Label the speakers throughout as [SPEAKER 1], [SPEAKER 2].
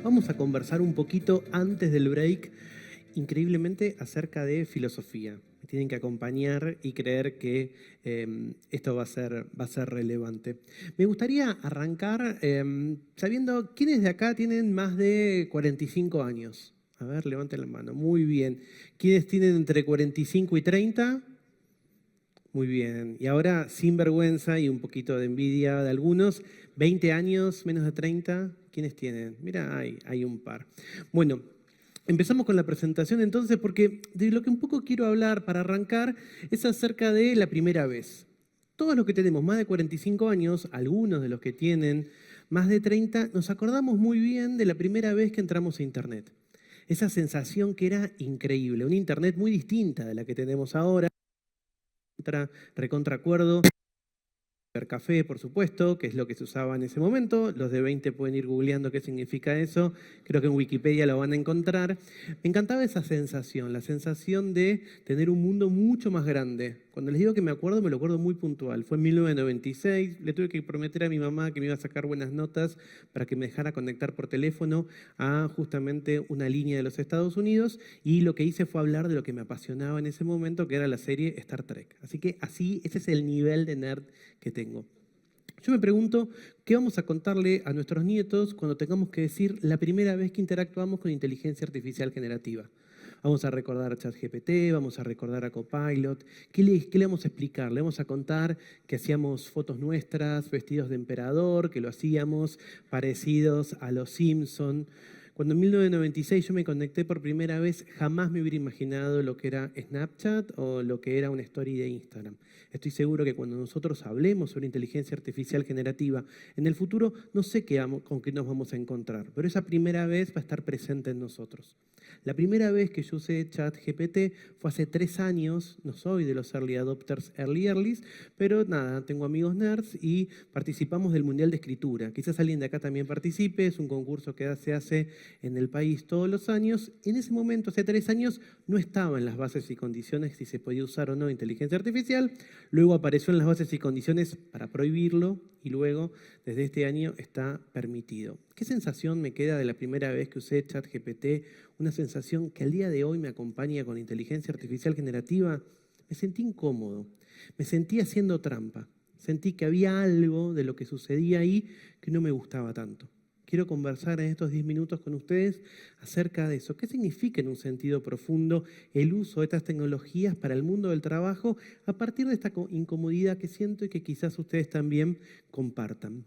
[SPEAKER 1] Vamos a conversar un poquito antes del break, increíblemente acerca de filosofía. Me tienen que acompañar y creer que esto va a ser relevante. Me gustaría arrancar sabiendo quiénes de acá tienen más de 45 años. A ver, levanten la mano. Muy bien. ¿Quiénes tienen entre 45 y 30? Muy bien. Y ahora, sin vergüenza y un poquito de envidia de algunos, 20 años, menos de 30, ¿quiénes tienen? Mira, hay un par. Bueno, empezamos con la presentación entonces, porque de lo que un poco quiero hablar para arrancar es acerca de la primera vez. Todos los que tenemos más de 45 años, algunos de los que tienen más de 30, nos acordamos muy bien de la primera vez que entramos a Internet. Esa sensación que era increíble, una Internet muy distinta de la que tenemos ahora. Recontra acuerdo. Café, por supuesto, que es lo que se usaba en ese momento. Los de 20 pueden ir googleando qué significa eso. Creo que en Wikipedia lo van a encontrar. Me encantaba esa sensación, la sensación de tener un mundo mucho más grande. Cuando les digo que me lo acuerdo muy puntual. Fue en 1996, le tuve que prometer a mi mamá que me iba a sacar buenas notas para que me dejara conectar por teléfono a justamente una línea de los Estados Unidos, y lo que hice fue hablar de lo que me apasionaba en ese momento, que era la serie Star Trek. Así que ese es el nivel de nerd que tengo. Yo me pregunto, ¿qué vamos a contarle a nuestros nietos cuando tengamos que decir la primera vez que interactuamos con inteligencia artificial generativa? Vamos a recordar a ChatGPT, vamos a recordar a Copilot. ¿Qué le vamos a explicar? Le vamos a contar que hacíamos fotos nuestras, vestidos de emperador, que lo hacíamos parecidos a los Simpson. Cuando en 1996 yo me conecté por primera vez, jamás me hubiera imaginado lo que era Snapchat o lo que era una story de Instagram. Estoy seguro que cuando nosotros hablemos sobre inteligencia artificial generativa en el futuro, no sé con qué nos vamos a encontrar, pero esa primera vez va a estar presente en nosotros. La primera vez que yo usé ChatGPT fue hace 3 años, no soy de los early adopters, earlys, pero nada, tengo amigos nerds y participamos del Mundial de Escritura. Quizás alguien de acá también participe, es un concurso que se hace en el país todos los años. En ese momento, hace 3 años, no estaba en las bases y condiciones si se podía usar o no inteligencia artificial. Luego apareció en las bases y condiciones para prohibirlo y luego, desde este año, está permitido. ¿Qué sensación me queda de la primera vez que usé ChatGPT? Una sensación que al día de hoy me acompaña con inteligencia artificial generativa. Me sentí incómodo, me sentí haciendo trampa. Sentí que había algo de lo que sucedía ahí que no me gustaba tanto. Quiero conversar en estos 10 minutos con ustedes acerca de eso. ¿Qué significa en un sentido profundo el uso de estas tecnologías para el mundo del trabajo a partir de esta incomodidad que siento y que quizás ustedes también compartan?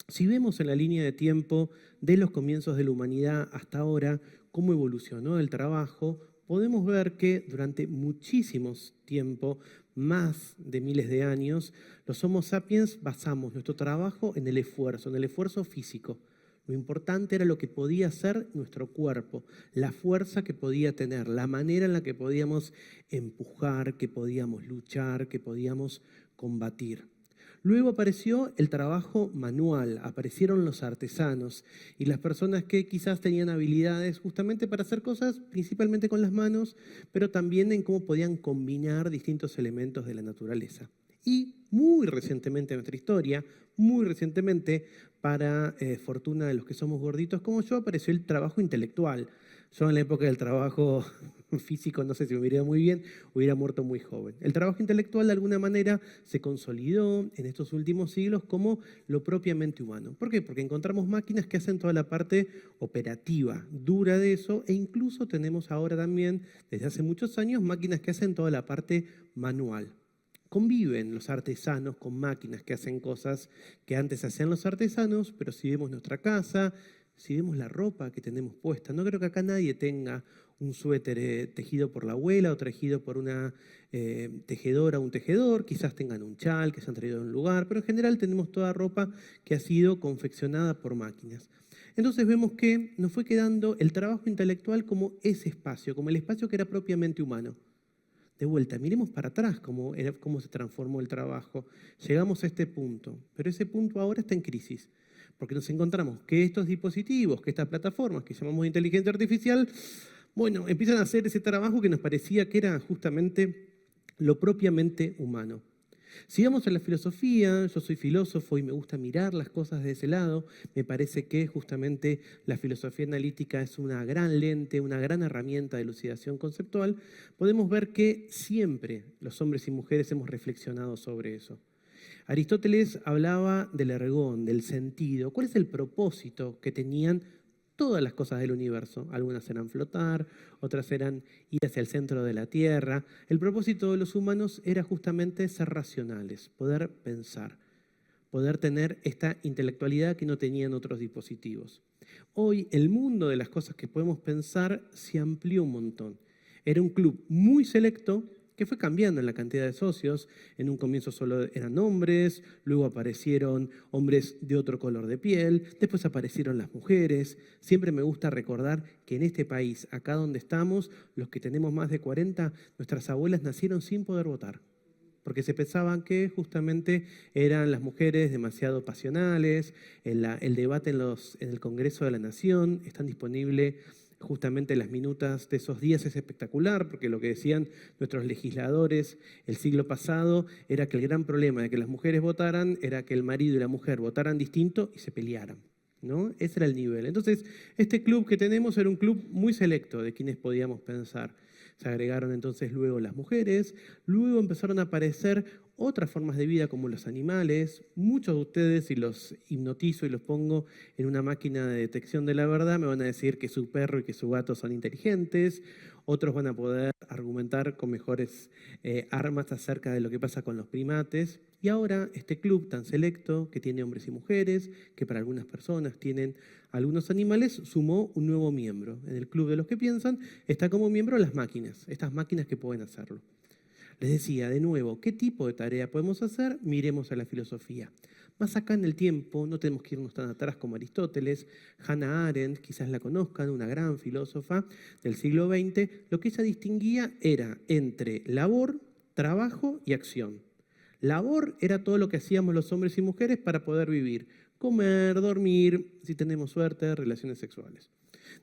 [SPEAKER 1] Si vemos en la línea de tiempo de los comienzos de la humanidad hasta ahora cómo evolucionó el trabajo, podemos ver que durante muchísimos tiempo, más de miles de años, los Homo sapiens basamos nuestro trabajo en el esfuerzo físico. Lo importante era lo que podía hacer nuestro cuerpo, la fuerza que podía tener, la manera en la que podíamos empujar, que podíamos luchar, que podíamos combatir. Luego apareció el trabajo manual, aparecieron los artesanos y las personas que quizás tenían habilidades justamente para hacer cosas, principalmente con las manos, pero también en cómo podían combinar distintos elementos de la naturaleza. Y muy recientemente en nuestra historia, muy recientemente, para fortuna de los que somos gorditos como yo, apareció el trabajo intelectual. Yo en la época del trabajo físico, no sé si me hubiera ido muy bien, hubiera muerto muy joven. El trabajo intelectual de alguna manera se consolidó en estos últimos siglos como lo propiamente humano. ¿Por qué? Porque encontramos máquinas que hacen toda la parte operativa, dura de eso, e incluso tenemos ahora también, desde hace muchos años, máquinas que hacen toda la parte manual. Conviven los artesanos con máquinas que hacen cosas que antes hacían los artesanos, pero si vemos nuestra casa, si vemos la ropa que tenemos puesta, no creo que acá nadie tenga un suéter tejido por la abuela o tejido por una tejedora o un tejedor, quizás tengan un chal que se han traído de un lugar, pero en general tenemos toda ropa que ha sido confeccionada por máquinas. Entonces vemos que nos fue quedando el trabajo intelectual como ese espacio, como el espacio que era propiamente humano. De vuelta, miremos para atrás cómo se transformó el trabajo. Llegamos a este punto, pero ese punto ahora está en crisis, porque nos encontramos que estos dispositivos, que estas plataformas que llamamos de inteligencia artificial, bueno, empiezan a hacer ese trabajo que nos parecía que era justamente lo propiamente humano. Si vamos a la filosofía, yo soy filósofo y me gusta mirar las cosas de ese lado, me parece que justamente la filosofía analítica es una gran lente, una gran herramienta de elucidación conceptual. Podemos ver que siempre los hombres y mujeres hemos reflexionado sobre eso. Aristóteles hablaba del ergón, del sentido. ¿Cuál es el propósito que tenían todas las cosas del universo? Algunas eran flotar, otras eran ir hacia el centro de la Tierra. El propósito de los humanos era justamente ser racionales, poder pensar, poder tener esta intelectualidad que no tenían otros dispositivos. Hoy el mundo de las cosas que podemos pensar se amplió un montón. Era un club muy selecto que fue cambiando en la cantidad de socios. En un comienzo solo eran hombres, luego aparecieron hombres de otro color de piel, después aparecieron las mujeres. Siempre me gusta recordar que en este país, acá donde estamos, los que tenemos más de 40, nuestras abuelas nacieron sin poder votar, porque se pensaban que justamente eran las mujeres demasiado pasionales. El debate en el Congreso de la Nación están disponibles justamente las minutas de esos días, es espectacular, porque lo que decían nuestros legisladores el siglo pasado era que el gran problema de que las mujeres votaran era que el marido y la mujer votaran distinto y se pelearan, ¿no? Ese era el nivel. Entonces, este club que tenemos era un club muy selecto de quienes podíamos pensar. Se agregaron entonces luego las mujeres, luego empezaron a aparecer otras formas de vida como los animales. Muchos de ustedes, si los hipnotizo y los pongo en una máquina de detección de la verdad, me van a decir que su perro y que su gato son inteligentes. Otros van a poder argumentar con mejores armas acerca de lo que pasa con los primates. Y ahora este club tan selecto, que tiene hombres y mujeres, que para algunas personas tienen algunos animales, sumó un nuevo miembro. En el club de los que piensan está como miembro las máquinas, estas máquinas que pueden hacerlo. Les decía, de nuevo, ¿qué tipo de tarea podemos hacer? Miremos a la filosofía. Más acá en el tiempo, no tenemos que irnos tan atrás como Aristóteles. Hannah Arendt, quizás la conozcan, una gran filósofa del siglo XX, lo que ella distinguía era entre labor, trabajo y acción. Labor era todo lo que hacíamos los hombres y mujeres para poder vivir. Comer, dormir, si tenemos suerte, relaciones sexuales.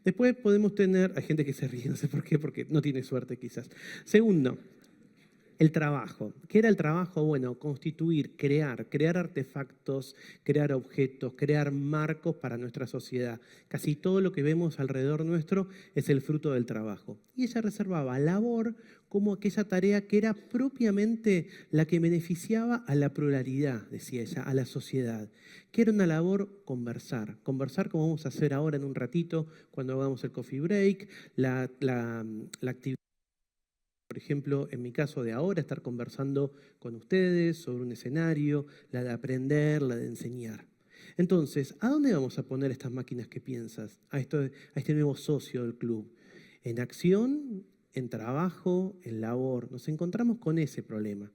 [SPEAKER 1] Después podemos tener, hay gente que se ríe, no sé por qué, porque no tiene suerte quizás. Segundo, el trabajo. ¿Qué era el trabajo? Bueno, constituir, crear artefactos, crear objetos, crear marcos para nuestra sociedad. Casi todo lo que vemos alrededor nuestro es el fruto del trabajo. Y ella reservaba labor como aquella tarea que era propiamente la que beneficiaba a la pluralidad, decía ella, a la sociedad. Que era una labor conversar como vamos a hacer ahora en un ratito cuando hagamos el coffee break, la actividad. Por ejemplo, en mi caso de ahora, estar conversando con ustedes sobre un escenario, la de aprender, la de enseñar. Entonces, ¿a dónde vamos a poner estas máquinas que piensas? A este nuevo socio del club. ¿En acción, en trabajo, en labor? Nos encontramos con ese problema.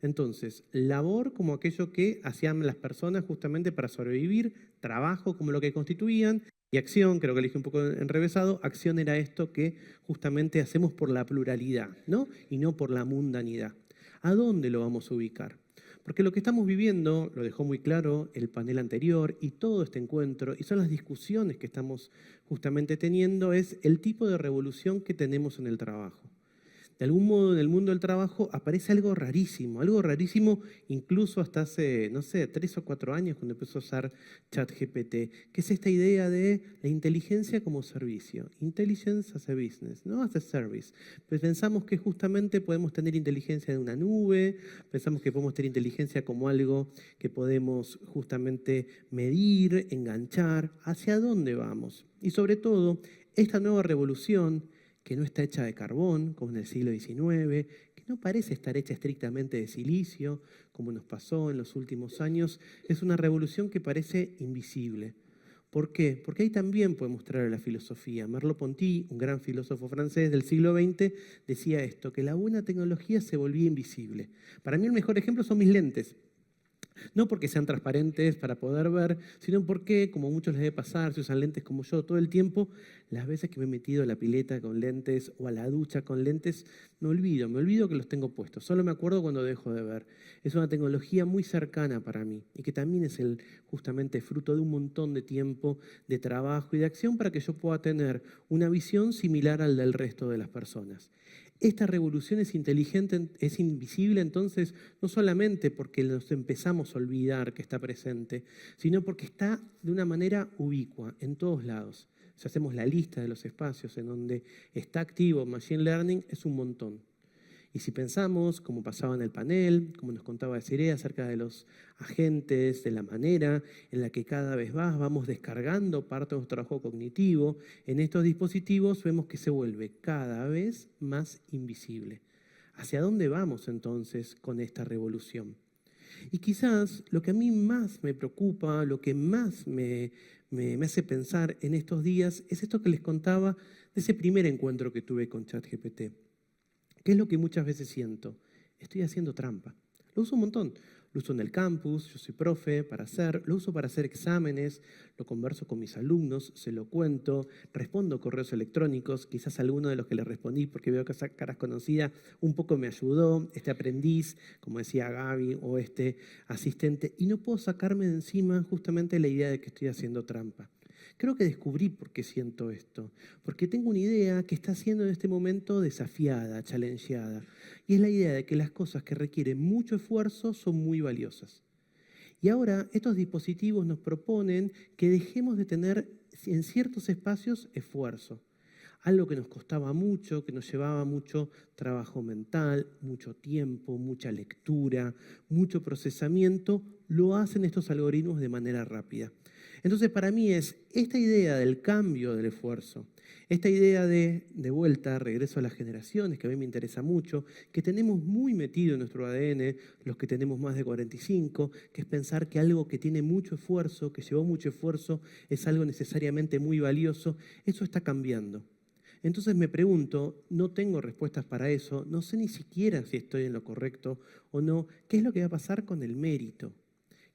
[SPEAKER 1] Entonces, labor como aquello que hacían las personas justamente para sobrevivir, trabajo como lo que constituían, y acción, creo que elegí un poco enrevesado, acción era esto que justamente hacemos por la pluralidad, ¿no? Y no por la mundanidad. ¿A dónde lo vamos a ubicar? Porque lo que estamos viviendo, lo dejó muy claro el panel anterior y todo este encuentro, y son las discusiones que estamos justamente teniendo, es el tipo de revolución que tenemos en el trabajo. De algún modo en el mundo del trabajo aparece algo rarísimo incluso hasta hace, no sé, 3 o 4 años cuando empezó a usar ChatGPT, que es esta idea de la inteligencia como servicio, intelligence as a business, no as a service. Pues pensamos que justamente podemos tener inteligencia en una nube, pensamos que podemos tener inteligencia como algo que podemos justamente medir, enganchar, ¿hacia dónde vamos? Y sobre todo, esta nueva revolución que no está hecha de carbón, como en el siglo XIX, que no parece estar hecha estrictamente de silicio, como nos pasó en los últimos años, es una revolución que parece invisible. ¿Por qué? Porque ahí también podemos traer a la filosofía. Merleau-Ponty, un gran filósofo francés del siglo XX, decía esto, que la buena tecnología se volvía invisible. Para mí el mejor ejemplo son mis lentes. No porque sean transparentes para poder ver, sino porque, como a muchos les debe pasar, si usan lentes como yo todo el tiempo, las veces que me he metido a la pileta con lentes o a la ducha con lentes, me olvido que los tengo puestos. Solo me acuerdo cuando dejo de ver. Es una tecnología muy cercana para mí y que también es justamente fruto de un montón de tiempo, de trabajo y de acción para que yo pueda tener una visión similar al del resto de las personas. Esta revolución es inteligente, es invisible entonces, no solamente porque nos empezamos a olvidar que está presente, sino porque está de una manera ubicua, en todos lados. Si hacemos la lista de los espacios en donde está activo Machine Learning, es un montón. Y si pensamos, como pasaba en el panel, como nos contaba Desiree acerca de los agentes, de la manera en la que cada vez vamos descargando parte de nuestro trabajo cognitivo, en estos dispositivos vemos que se vuelve cada vez más invisible. ¿Hacia dónde vamos entonces con esta revolución? Y quizás lo que a mí más me preocupa, lo que más me hace pensar en estos días es esto que les contaba de ese primer encuentro que tuve con ChatGPT. ¿Qué es lo que muchas veces siento? Estoy haciendo trampa. Lo uso un montón. Lo uso en el campus, yo soy profe, lo uso para hacer exámenes, lo converso con mis alumnos, se lo cuento, respondo correos electrónicos, quizás alguno de los que les respondí porque veo que esa caras conocidas un poco me ayudó, este aprendiz, como decía Gaby, o este asistente, y no puedo sacarme de encima justamente la idea de que estoy haciendo trampa. Creo que descubrí por qué siento esto, porque tengo una idea que está siendo en este momento desafiada, challengeada, y es la idea de que las cosas que requieren mucho esfuerzo son muy valiosas. Y ahora estos dispositivos nos proponen que dejemos de tener en ciertos espacios esfuerzo, algo que nos costaba mucho, que nos llevaba mucho trabajo mental, mucho tiempo, mucha lectura, mucho procesamiento, lo hacen estos algoritmos de manera rápida. Entonces, para mí es esta idea del cambio del esfuerzo, esta idea de vuelta, regreso a las generaciones, que a mí me interesa mucho, que tenemos muy metido en nuestro ADN, los que tenemos más de 45, que es pensar que algo que tiene mucho esfuerzo, que llevó mucho esfuerzo, es algo necesariamente muy valioso, eso está cambiando. Entonces me pregunto, no tengo respuestas para eso, no sé ni siquiera si estoy en lo correcto o no, ¿qué es lo que va a pasar con el mérito?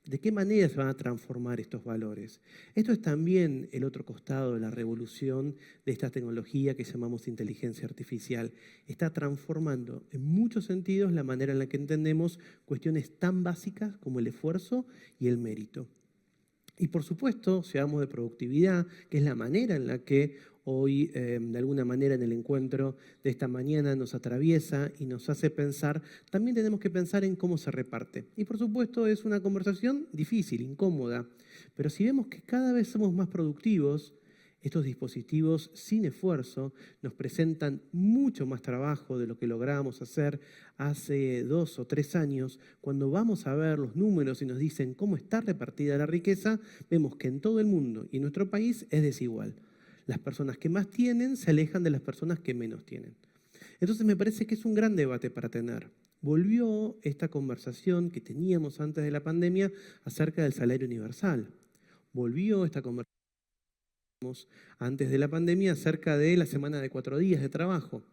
[SPEAKER 1] ¿De qué manera se van a transformar estos valores? Esto es también el otro costado de la revolución de esta tecnología que llamamos inteligencia artificial. Está transformando en muchos sentidos la manera en la que entendemos cuestiones tan básicas como el esfuerzo y el mérito. Y por supuesto, si hablamos de productividad, que es la manera en la que hoy, de alguna manera, en el encuentro de esta mañana nos atraviesa y nos hace pensar, también tenemos que pensar en cómo se reparte. Y por supuesto es una conversación difícil, incómoda, pero si vemos que cada vez somos más productivos, estos dispositivos sin esfuerzo nos presentan mucho más trabajo de lo que lográbamos hacer hace 2 o 3 años. Cuando vamos a ver los números y nos dicen cómo está repartida la riqueza, vemos que en todo el mundo y en nuestro país es desigual. Las personas que más tienen se alejan de las personas que menos tienen. Entonces me parece que es un gran debate para tener. Volvió esta conversación que teníamos antes de la pandemia acerca del salario universal. Volvió esta conversación antes de la pandemia acerca de la semana de 4 días de trabajo.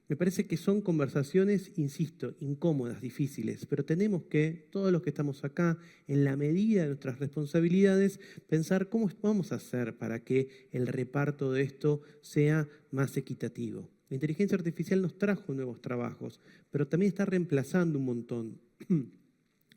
[SPEAKER 1] Me parece que son conversaciones, insisto, incómodas, difíciles, pero tenemos que, todos los que estamos acá, en la medida de nuestras responsabilidades, pensar cómo vamos a hacer para que el reparto de esto sea más equitativo. La inteligencia artificial nos trajo nuevos trabajos, pero también está reemplazando un montón.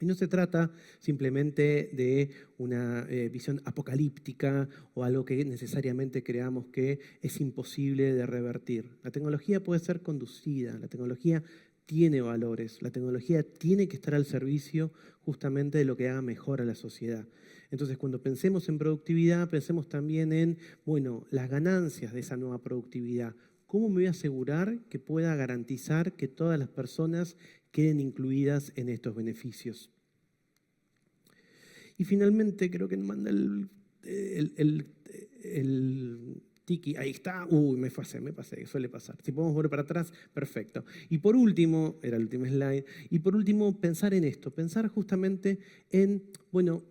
[SPEAKER 1] Y no se trata simplemente de una visión apocalíptica o algo que necesariamente creamos que es imposible de revertir. La tecnología puede ser conducida, la tecnología tiene valores, la tecnología tiene que estar al servicio justamente de lo que haga mejor a la sociedad. Entonces, cuando pensemos en productividad, pensemos también en, bueno, las ganancias de esa nueva productividad. ¿Cómo me voy a asegurar que pueda garantizar que todas las personas queden incluidas en estos beneficios? Y finalmente, creo que manda el tiki, ahí está, me pasé, suele pasar. Si podemos volver para atrás, perfecto. Y por último, era el último slide, y por último, pensar en esto, pensar justamente en, bueno,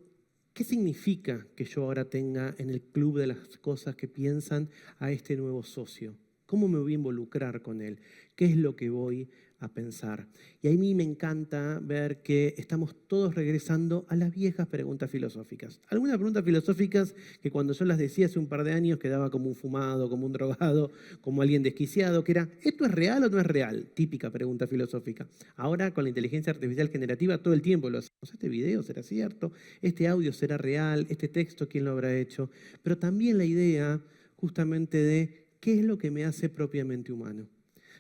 [SPEAKER 1] ¿qué significa que yo ahora tenga en el club de las cosas que piensan a este nuevo socio? ¿Cómo me voy a involucrar con él? ¿Qué es lo que voy a pensar? Y a mí me encanta ver que estamos todos regresando a las viejas preguntas filosóficas. Algunas preguntas filosóficas que cuando yo las decía hace un par de años quedaba como un fumado, como un drogado, como alguien desquiciado, que era, ¿esto es real o no es real? Típica pregunta filosófica. Ahora con la inteligencia artificial generativa todo el tiempo lo hacemos. ¿Este video será cierto? ¿Este audio será real? ¿Este texto quién lo habrá hecho? Pero también la idea justamente de qué es lo que me hace propiamente humano.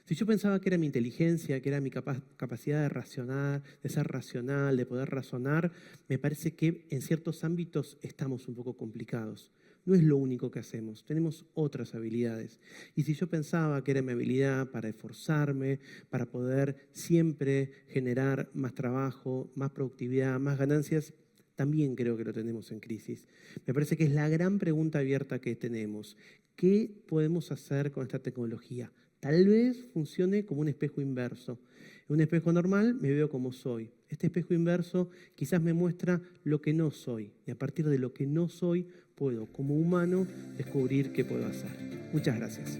[SPEAKER 1] Si yo pensaba que era mi inteligencia, que era mi capacidad de racionar, de ser racional, de poder razonar, me parece que en ciertos ámbitos estamos un poco complicados. No es lo único que hacemos, tenemos otras habilidades. Y si yo pensaba que era mi habilidad para esforzarme, para poder siempre generar más trabajo, más productividad, más ganancias, también creo que lo tenemos en crisis. Me parece que es la gran pregunta abierta que tenemos. ¿Qué podemos hacer con esta tecnología? Tal vez funcione como un espejo inverso. En un espejo normal me veo como soy. Este espejo inverso quizás me muestra lo que no soy. Y a partir de lo que no soy, puedo, como humano, descubrir qué puedo hacer. Muchas gracias.